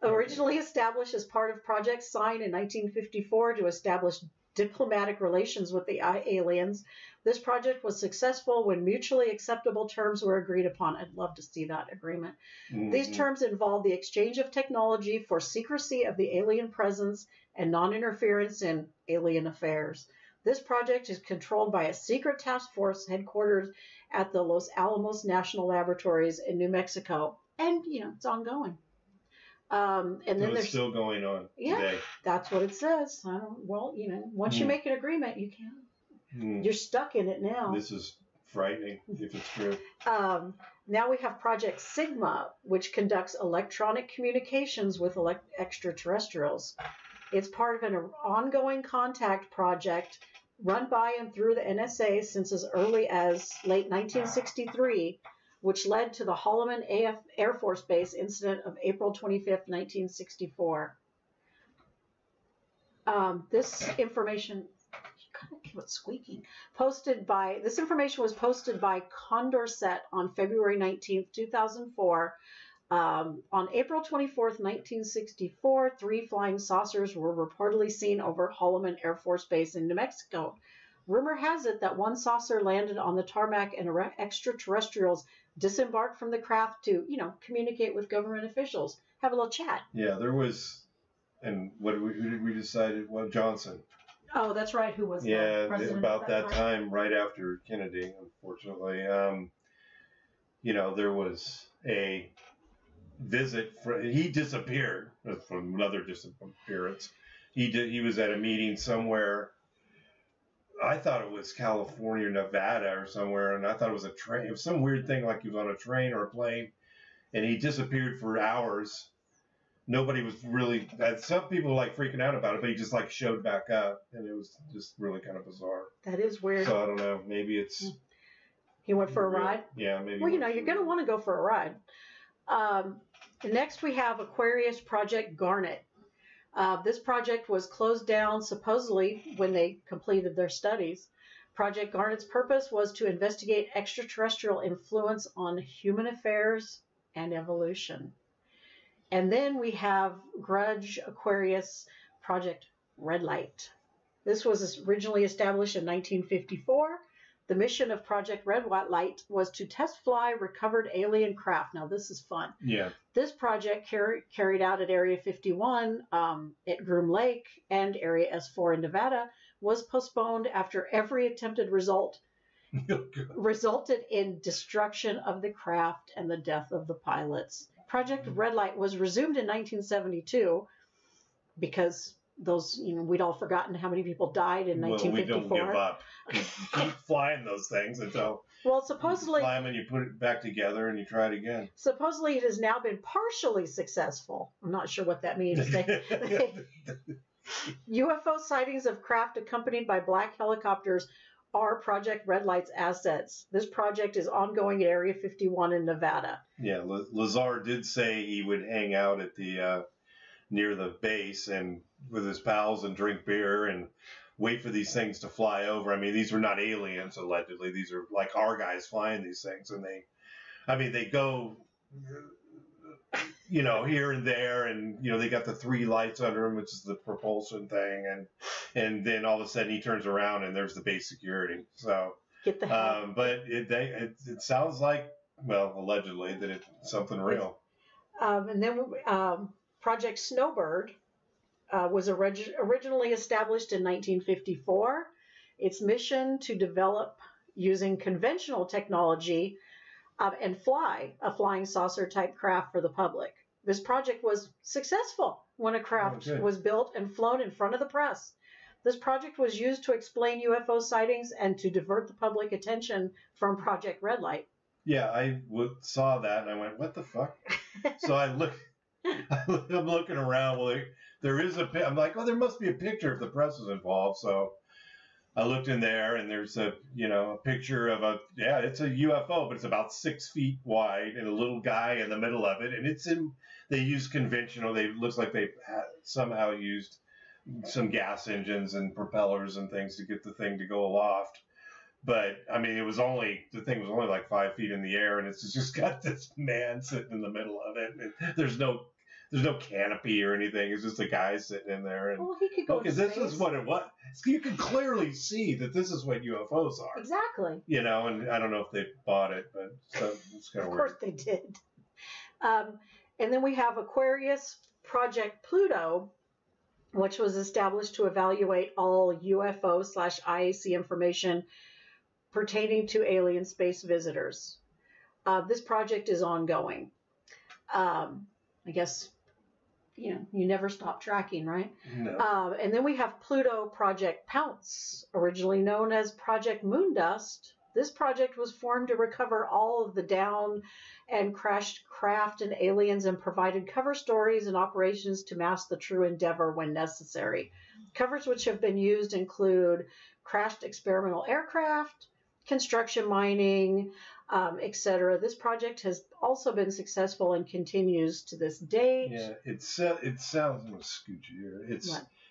Originally established as part of Project Sign in 1954 to establish diplomatic relations with the aliens, this project was successful when mutually acceptable terms were agreed upon. I'd love to see that agreement. Mm-hmm. These terms involve the exchange of technology for secrecy of the alien presence and non-interference in alien affairs. This project is controlled by a secret task force headquartered at the Los Alamos National Laboratories in New Mexico. And, it's ongoing. And then it's still going on today. That's what it says. Once you make an agreement, you can't. You're stuck in it now. This is frightening, if it's true. Now we have Project Sigma, which conducts electronic communications with extraterrestrials. It's part of an ongoing contact project run by and through the NSA since as early as late 1963, which led to the Holloman Air Force Base incident of April 25th, 1964. This information, squeaking. This information was posted by Condorcet on February 19th, 2004. On April 24th, 1964, 3 flying saucers were reportedly seen over Holloman Air Force Base in New Mexico. Rumor has it that one saucer landed on the tarmac and extraterrestrials disembarked from the craft to, communicate with government officials, have a little chat. Yeah, there was, and who did we decide? Well, Johnson. Oh, that's right. Who was the president? About that time, right after Kennedy, unfortunately. There was a visit. He disappeared from another disappearance. He was at a meeting somewhere. I thought it was California or Nevada or somewhere, and I thought it was a train. It was some weird thing, like he was on a train or a plane, and he disappeared for hours. Nobody was really. Some people were freaking out about it, but he just showed back up, and it was just really kind of bizarre. That is weird. So I don't know. Maybe it's. He went for a ride. Yeah, maybe. Well, you're going to want to go for a ride. Next, we have Aquarius Project Garnet. This project was closed down supposedly when they completed their studies. Project Garnet's purpose was to investigate extraterrestrial influence on human affairs and evolution. And then we have Grudge Aquarius Project Red Light. This was originally established in 1954. The mission of Project Red Light was to test fly recovered alien craft. Now, this is fun. Yeah. This project carried out at Area 51 at Groom Lake and Area S4 in Nevada was postponed after every attempted result resulted in destruction of the craft and the death of the pilots. Project Red Light was resumed in 1972 because we'd all forgotten how many people died in 1954. We don't give up. You keep flying those things until supposedly you fly them and you put it back together and you try it again. Supposedly it has now been partially successful. I'm not sure what that means. UFO sightings of craft accompanied by black helicopters are Project Red Light's assets. This project is ongoing at Area 51 in Nevada. Yeah, Lazar did say he would hang out at the near the base and with his pals and drink beer and wait for these things to fly over. I mean, these were not aliens, allegedly. These are our guys flying these things. And they go, here and there, and they got the 3 lights under him, which is the propulsion thing, and then all of a sudden he turns around and there's the base security. So Get the hell. but it sounds like, well, allegedly, that it's something real. And then Project Snowbird was originally established in 1954. Its mission to develop using conventional technology and fly a flying saucer type craft for the public. This project was successful when a craft was built and flown in front of the press. This project was used to explain UFO sightings and to divert the public attention from Project Red Light. Yeah, I saw that and I went, what the fuck? So I'm looking around. Well, there is I'm like, oh, there must be a picture if the press is involved. So I looked in there and there's a picture of it's a UFO, but it's about 6 feet wide and a little guy in the middle of it. And they use conventional, looks like they somehow used some gas engines and propellers and things to get the thing to go aloft. But I mean, the thing was only like 5 feet in the air, and it's just got this man sitting in the middle of it. And there's no canopy or anything. It's just a guy sitting in there. And he could go. Because this is what it was. You can clearly see that this is what UFOs are. Exactly. And I don't know if they bought it, but it's kind of weird. Of course they did. And then we have Aquarius Project Pluto, which was established to evaluate all UFO/IAC information pertaining to alien space visitors. This project is ongoing. I guess, you never stop tracking, right? No. And then we have Pluto Project Pounce, originally known as Project Moondust. This project was formed to recover all of the down and crashed craft and aliens and provided cover stories and operations to mask the true endeavor when necessary. Covers which have been used include crashed experimental aircraft, construction mining, etc. This project has also been successful and continues to this date. Yeah, it sounds. I'm gonna scoot you here.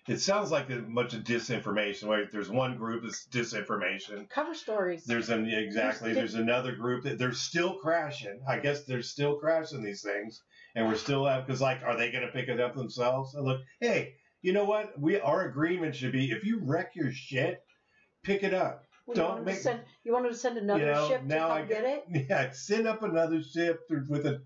It sounds like a bunch of disinformation. Right? There's one group that's disinformation. Cover stories. There's another group that they're still crashing. I guess they're still crashing these things, and we're still because are they going to pick it up themselves? And look, hey, you know what? Our agreement should be if you wreck your shit, pick it up. Well, you wanted to send another ship to come get it? Yeah, send up another ship with a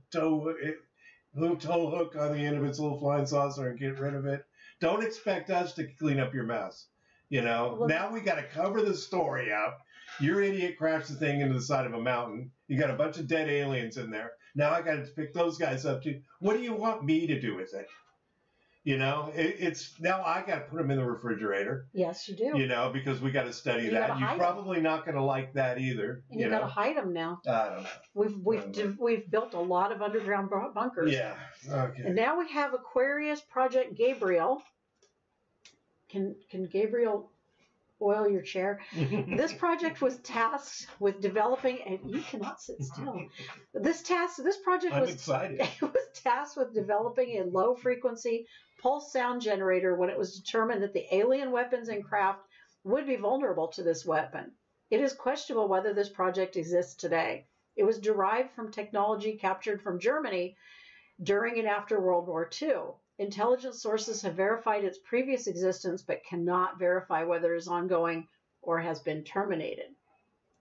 little tow hook on the end of its little flying saucer and get rid of it. Don't expect us to clean up your mess. Now we got to cover the story up. Your idiot crashed the thing into the side of a mountain. You got a bunch of dead aliens in there. Now I got to pick those guys up too. What do you want me to do with it? It's now I got to put them in the refrigerator. Yes, you do. Because we got to study that. You're probably not going to like that either. And you got to hide them now. I don't know. We've built a lot of underground bunkers. Yeah. Okay. And now we have Aquarius Project Gabriel. Can Gabriel oil your chair? This project was tasked with developing, and you cannot sit still. This project I'm excited. It was tasked with developing a low frequency pulse sound generator when it was determined that the alien weapons and craft would be vulnerable to this weapon. It is questionable whether this project exists today. It was derived from technology captured from Germany during and after World War II. Intelligence sources have verified its previous existence but cannot verify whether it is ongoing or has been terminated.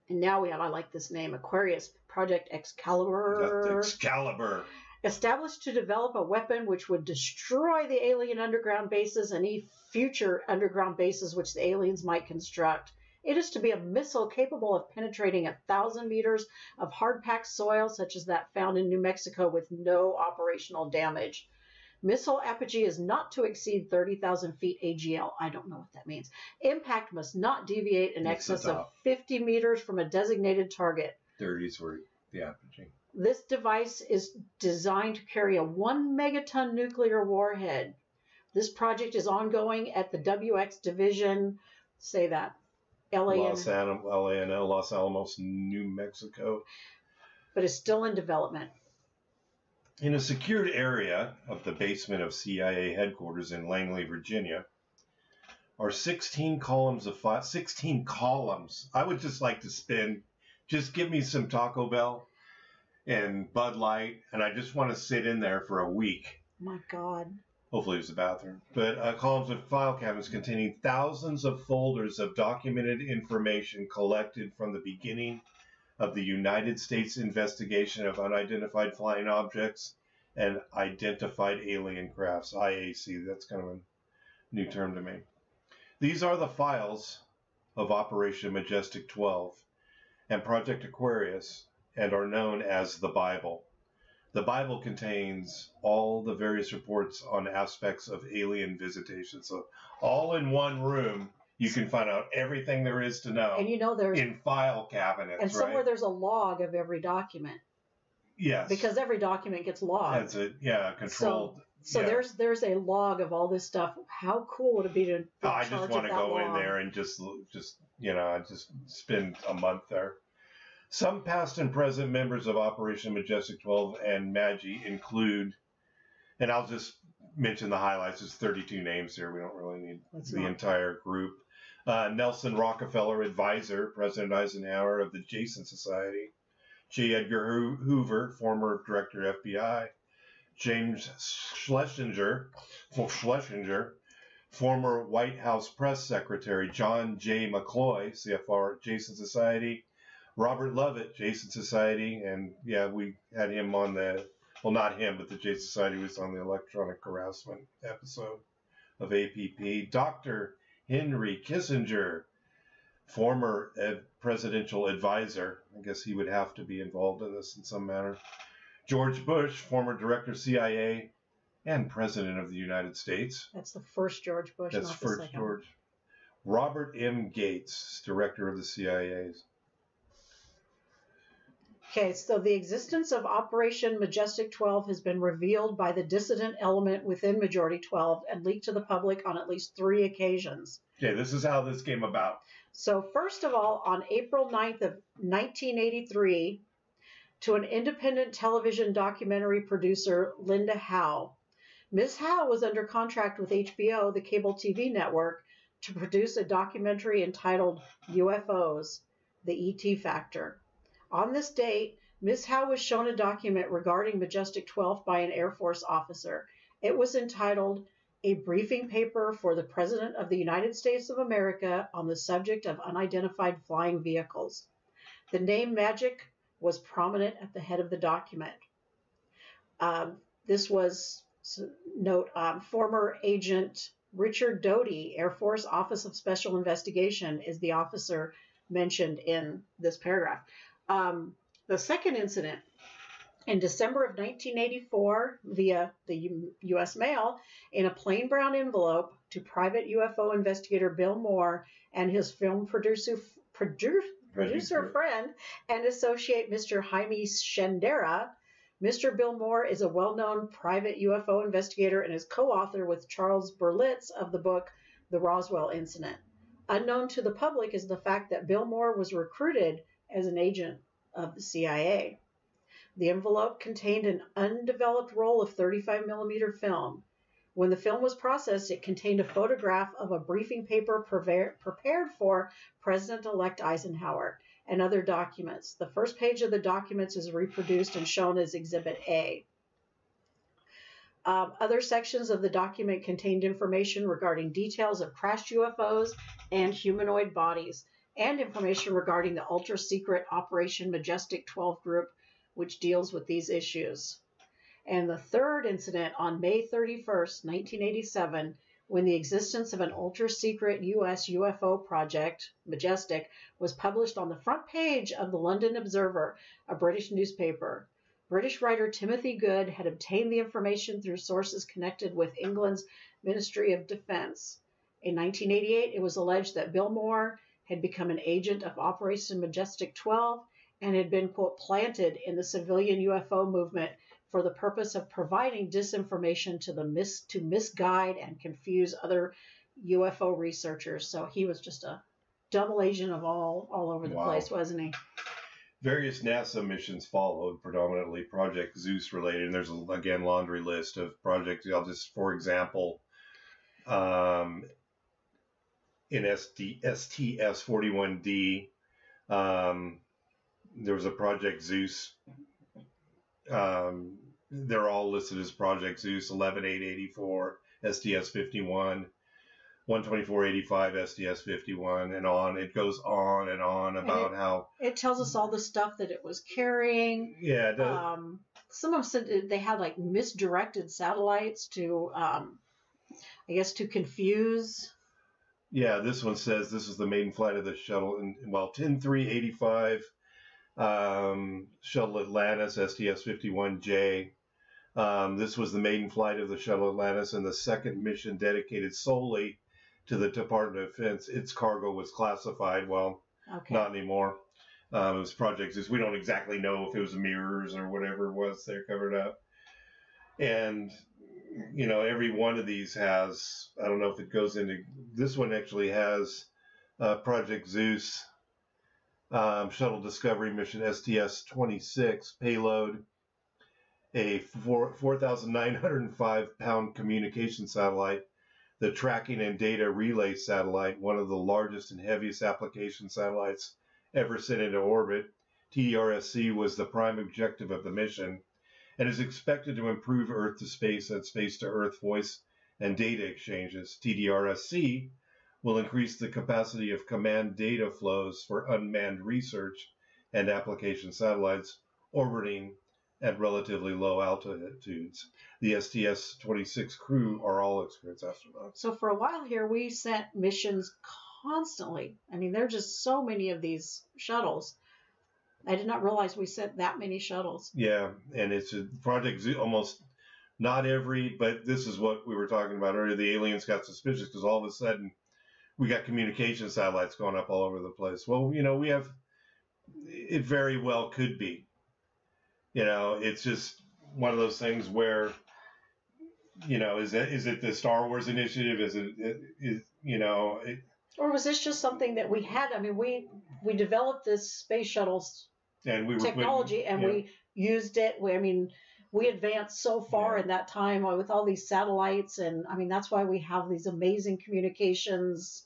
And now I like this name, Aquarius Project Excalibur. That's Excalibur. Established to develop a weapon which would destroy the alien underground bases and any future underground bases which the aliens might construct. It is to be a missile capable of penetrating 1,000 meters of hard-packed soil such as that found in New Mexico with no operational damage. Missile apogee is not to exceed 30,000 feet AGL. I don't know what that means. Impact must not deviate in excess of 50 meters from a designated target. 30 is where the apogee. This device is designed to carry a 1 megaton nuclear warhead. This project is ongoing at the WX division, say that, Los Alamos, New Mexico. But it's still in development. In a secured area of the basement of CIA headquarters in Langley, Virginia, are 16 columns of 16 columns. I would just like to just give me some Taco Bell and Bud Light, and I just want to sit in there for a week. My God. Hopefully it was the bathroom. But columns of file cabinets containing thousands of folders of documented information collected from the beginning of the United States investigation of unidentified flying objects and identified alien crafts. IAC, that's kind of a new term to me. These are the files of Operation Majestic 12 and Project Aquarius, and are known as the Bible. The Bible contains all the various reports on aspects of alien visitation. So all in one room, you can find out everything there is to know. And you know there's in file cabinets, and somewhere there's a log of every document. Yes. Because every document gets logged. That's it. Yeah, controlled. So there's a log of all this stuff. How cool would it be to be I just want to go log? in there and just spend a month there. Some past and present members of Operation Majestic 12 and MAGI include, and I'll just mention the highlights. There's 32 names here. We don't really need the entire group. Nelson Rockefeller, advisor, President Eisenhower of the Jason Society. J. Edgar Hoover, former director FBI. James Schlesinger, former White House press secretary. John J. McCloy, CFR, Jason Society. Robert Lovett, Jason Society, and yeah, we had him on not him, but the Jason Society was on the electronic harassment episode of APP. Dr. Henry Kissinger, former presidential advisor. I guess he would have to be involved in this in some manner. George Bush, former director CIA and president of the United States. That's the first George Bush, That's not first the second. George. Robert M. Gates, director of the CIA. Okay, so the existence of Operation Majestic 12 has been revealed by the dissident element within Majority 12 and leaked to the public on at least 3 occasions. Okay, this is how this came about. So first of all, on April 9th of 1983, to an independent television documentary producer, Linda Howe. Ms. Howe was under contract with HBO, the cable TV network, to produce a documentary entitled UFOs, the ET Factor. On this date, Ms. Howe was shown a document regarding Majestic 12 by an Air Force officer. It was entitled, A Briefing Paper for the President of the United States of America on the Subject of Unidentified Flying Vehicles. The name Magic was prominent at the head of the document. This was, former Agent Richard Doty, Air Force Office of Special Investigation, is the officer mentioned in this paragraph. The second incident, in December of 1984, via the U.S. mail, in a plain brown envelope to private UFO investigator Bill Moore and his film producer friend and associate Mr. Jaime Shendera. Mr. Bill Moore is a well-known private UFO investigator and is co-author with Charles Berlitz of the book The Roswell Incident. Unknown to the public is the fact that Bill Moore was recruited as an agent of the CIA. The envelope contained an undeveloped roll of 35mm film. When the film was processed, it contained a photograph of a briefing paper prepared for President-elect Eisenhower and other documents. The first page of the documents is reproduced and shown as Exhibit A. Other sections of the document contained information regarding details of crashed UFOs and humanoid bodies, and information regarding the ultra-secret Operation Majestic 12 group, which deals with these issues. And the third incident on May 31st, 1987, when the existence of an ultra-secret U.S. UFO project, Majestic, was published on the front page of the London Observer, a British newspaper. British writer Timothy Good had obtained the information through sources connected with England's Ministry of Defense. In 1988, it was alleged that Bill Moore had become an agent of Operation Majestic 12 and had been, quote, planted in the civilian UFO movement for the purpose of providing disinformation to misguide and confuse other UFO researchers. So he was just a double agent of all over the place, wasn't he? Various NASA missions followed, predominantly Project Zeus related. And there's, again, laundry list of projects. I'll just, for example, in STS-41D, there was a Project Zeus They're all listed as Project Zeus 11884, STS-51, 12485, STS-51, and on. It goes on and on about how... It tells us all the stuff that it was carrying. Yeah, it does. Some of them said they had like misdirected satellites to, I guess, to confuse. Yeah, this one says this is the maiden flight of the shuttle. 10-3-85, Shuttle Atlantis, STS-51J. This was the maiden flight of the Shuttle Atlantis and the second mission dedicated solely to the Department of Defense. Its cargo was classified. Well, not anymore. It was Project Zeus. We don't exactly know if it was mirrors or whatever it was they covered up. And, you know, every one of these has, I don't know if it goes into, this one actually has Project Zeus, Shuttle Discovery Mission STS-26 payload, a 4,905-pound communication satellite, the Tracking and Data Relay Satellite, one of the largest and heaviest application satellites ever sent into orbit. TDRS-C was the prime objective of the mission and is expected to improve Earth-to-space and space-to-Earth voice and data exchanges. TDRS-C will increase the capacity of command data flows for unmanned research and application satellites orbiting at relatively low altitudes. The STS-26 crew are all experienced astronauts. So for a while here, we sent missions constantly. I mean, there are just so many of these shuttles. I did not realize we sent that many shuttles. Yeah, and it's a Project Zeus, almost not every, but this is what we were talking about earlier. The aliens got suspicious because all of a sudden we got communication satellites going up all over the place. Well, you know, we have, it very well could be. You know, it's just one of those things where, you know, is it the Star Wars initiative? Or was this just something that we had? I mean, we developed this space shuttle's technology and we used it. We advanced so far in that time with all these satellites. And I mean, that's why we have these amazing communications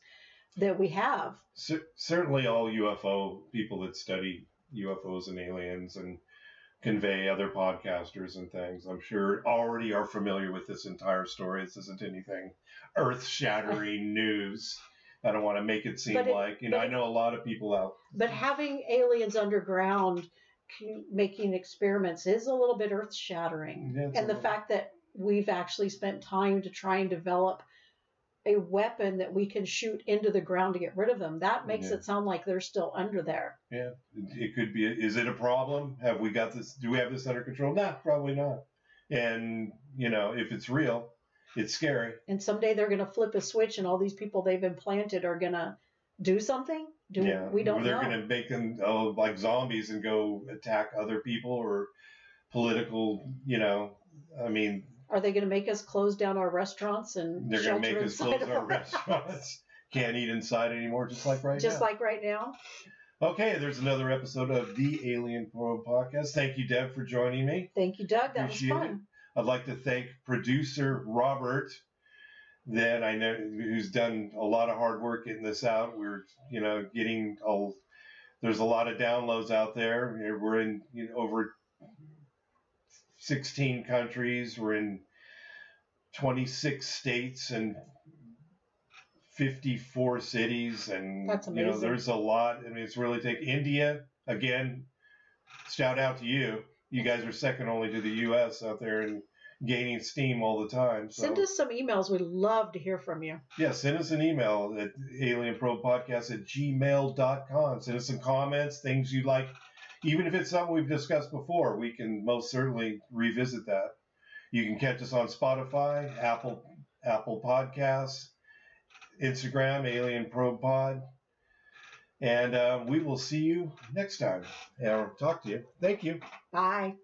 that we have. Certainly all UFO people that study UFOs and aliens and convey other podcasters and things, I'm sure already are familiar with this entire story. This isn't anything earth-shattering news. I don't want to make it seem like, you know, I know a lot of people out. But having aliens underground making experiments is a little bit earth-shattering. Yeah, and the fact that we've actually spent time to try and develop a weapon that we can shoot into the ground to get rid of them, that makes it sound like they're still under there. Yeah, it could be. Is it a problem? Have we got this? Do we have this under control? Nah, probably not. And, you know, if it's real, it's scary. And someday they're going to flip a switch and all these people they've implanted are going to do something? We don't know. They're going to make them like zombies and go attack other people or political, you know, I mean. Are they going to make us close down our restaurants and they're going to make us close our restaurants? Can't eat inside anymore, just like right now. Just like right now. Okay, there's another episode of the Alien Probe Podcast. Thank you, Deb, for joining me. Thank you, Doug. That was fun. I'd like to thank producer Robert, that I know, who's done a lot of hard work getting this out. We're, you know, there's a lot of downloads out there. We're in over 16 countries. We're in 26 states and 54 cities. And, that's amazing. You know, there's a lot. I mean, it's really India, again, shout out to you. You guys are second only to the U.S. out there and gaining steam all the time. So. Send us some emails. We'd love to hear from you. Yeah, send us an email at alienprobepodcast@gmail.com. Send us some comments, things you'd like. Even if it's something we've discussed before, we can most certainly revisit that. You can catch us on Spotify, Apple Podcasts, Instagram, Alien Probe Pod. And we will see you next time. And I'll talk to you. Thank you. Bye.